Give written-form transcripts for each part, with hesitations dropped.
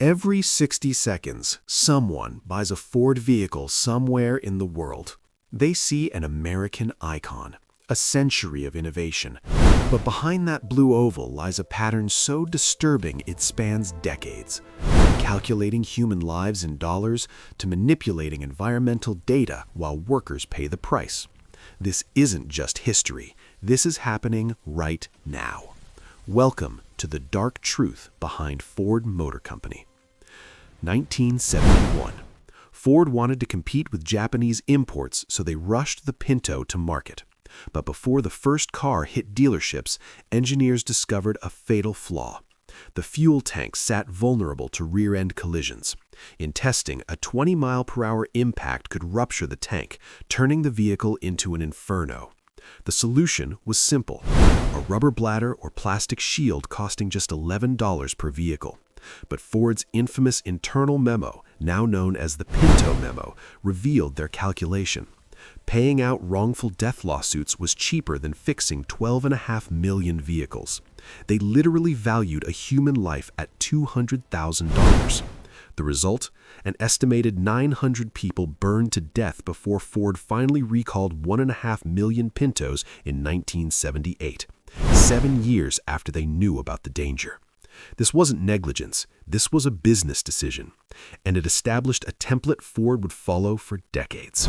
Every 60 seconds, someone buys a Ford vehicle somewhere in the world. They see an American icon, a century of innovation. But behind that blue oval lies a pattern so disturbing it spans decades. From calculating human lives in dollars to manipulating environmental data while workers pay the price. This isn't just history. This is happening right now. Welcome to the dark truth behind Ford Motor Company. 1971. Ford wanted to compete with Japanese imports, so they rushed the Pinto to market. But before the first car hit dealerships, engineers discovered a fatal flaw. The fuel tank sat vulnerable to rear-end collisions. In testing, a 20-mile-per-hour impact could rupture the tank, turning the vehicle into an inferno. The solution was simple: a rubber bladder or plastic shield costing just $11 per vehicle. But Ford's infamous internal memo, now known as the Pinto Memo, revealed their calculation. Paying out wrongful death lawsuits was cheaper than fixing 12.5 million vehicles. They literally valued a human life at $200,000. The result? An estimated 900 people burned to death before Ford finally recalled 1.5 million Pintos in 1978, 7 years after they knew about the danger. This wasn't negligence, this was a business decision, and it established a template Ford would follow for decades.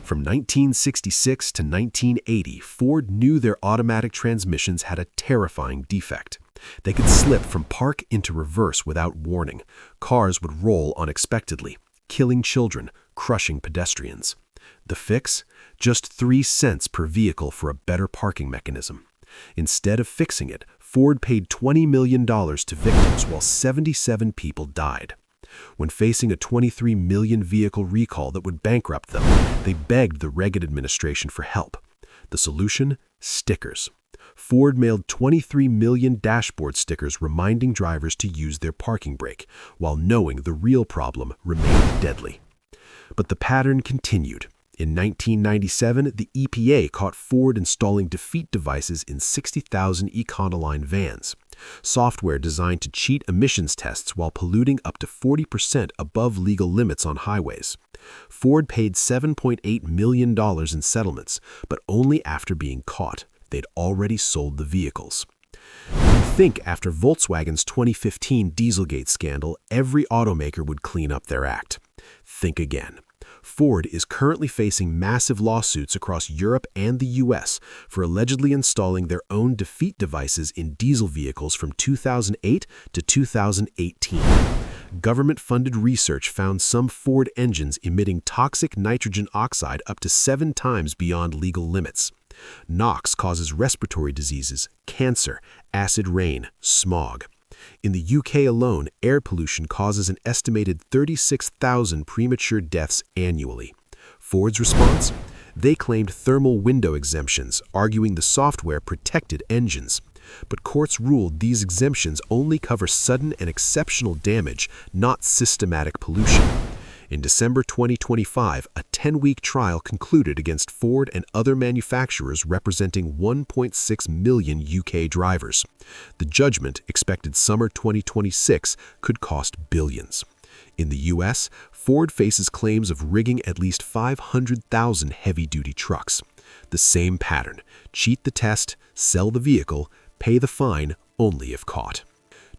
From 1966 to 1980, Ford knew their automatic transmissions had a terrifying defect. They could slip from park into reverse without warning. Cars would roll unexpectedly, killing children, crushing pedestrians. The fix? Just 3 cents per vehicle for a better parking mechanism. Instead of fixing it, Ford paid $20 million to victims while 77 people died. When facing a 23 million vehicle recall that would bankrupt them, they begged the Reagan administration for help. The solution? Stickers. Ford mailed 23 million dashboard stickers reminding drivers to use their parking brake, while knowing the real problem remained deadly. But the pattern continued. In 1997, the EPA caught Ford installing defeat devices in 60,000 Econoline vans, software designed to cheat emissions tests while polluting up to 40% above legal limits on highways. Ford paid $7.8 million in settlements, but only after being caught. They'd already sold the vehicles. You'd think after Volkswagen's 2015 Dieselgate scandal, every automaker would clean up their act. Think again. Ford is currently facing massive lawsuits across Europe and the US for allegedly installing their own defeat devices in diesel vehicles from 2008 to 2018. Government-funded research found some Ford engines emitting toxic nitrogen oxide up to 7 times beyond legal limits. NOx causes respiratory diseases, cancer, acid rain, smog. In the UK alone, air pollution causes an estimated 36,000 premature deaths annually. Ford's response? They claimed thermal window exemptions, arguing the software protected engines. But courts ruled these exemptions only cover sudden and exceptional damage, not systematic pollution. In December 2025, a 10-week trial concluded against Ford and other manufacturers representing 1.6 million UK drivers. The judgment, expected summer 2026, could cost billions. In the US, Ford faces claims of rigging at least 500,000 heavy-duty trucks. The same pattern: cheat the test, sell the vehicle, pay the fine only if caught.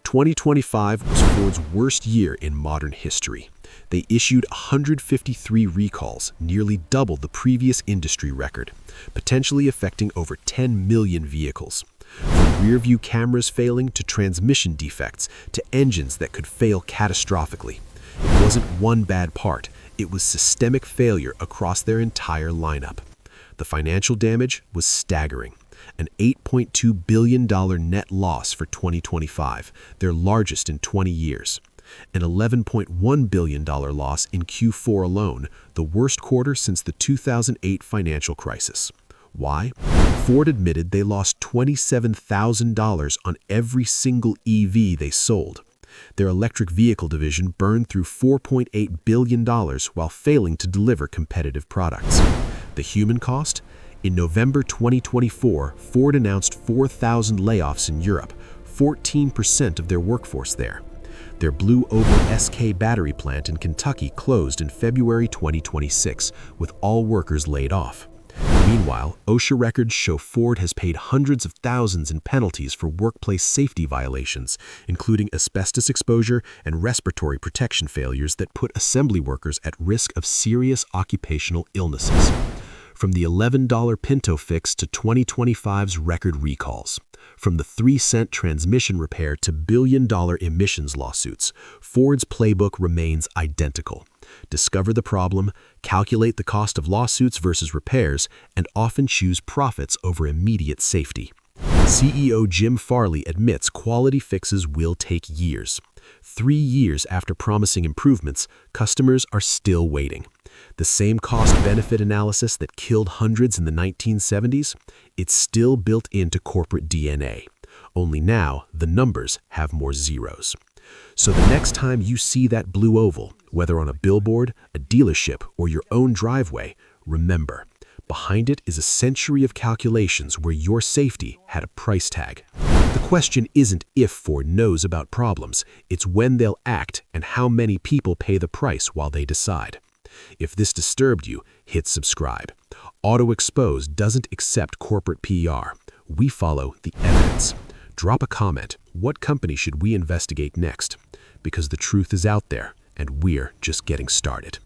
2025 was Ford's worst year in modern history. They issued 153 recalls, nearly double the previous industry record, potentially affecting over 10 million vehicles. From rear-view cameras failing to transmission defects to engines that could fail catastrophically. It wasn't one bad part, it was systemic failure across their entire lineup. The financial damage was staggering. An $8.2 billion net loss for 2025, their largest in 20 years. An $11.1 billion loss in Q4 alone, the worst quarter since the 2008 financial crisis. Why? Ford admitted they lost $27,000 on every single EV they sold. Their electric vehicle division burned through $4.8 billion while failing to deliver competitive products. The human cost? In November 2024, Ford announced 4,000 layoffs in Europe, 14% of their workforce there. Their Blue Oval SK battery plant in Kentucky closed in February 2026, with all workers laid off. Meanwhile, OSHA records show Ford has paid hundreds of thousands in penalties for workplace safety violations, including asbestos exposure and respiratory protection failures that put assembly workers at risk of serious occupational illnesses. From the $11 Pinto fix to 2025's record recalls. From the 3-cent transmission repair to billion-dollar emissions lawsuits, Ford's playbook remains identical. Discover the problem, calculate the cost of lawsuits versus repairs, and often choose profits over immediate safety. CEO Jim Farley admits quality fixes will take years. 3 years after promising improvements, customers are still waiting. The same cost-benefit analysis that killed hundreds in the 1970s, it's still built into corporate DNA. Only now, the numbers have more zeros. So the next time you see that blue oval, whether on a billboard, a dealership, or your own driveway, remember, behind it is a century of calculations where your safety had a price tag. The question isn't if Ford knows about problems, it's when they'll act and how many people pay the price while they decide. If this disturbed you, hit subscribe. Auto Exposed doesn't accept corporate PR. We follow the evidence. Drop a comment. What company should we investigate next? Because the truth is out there, and we're just getting started.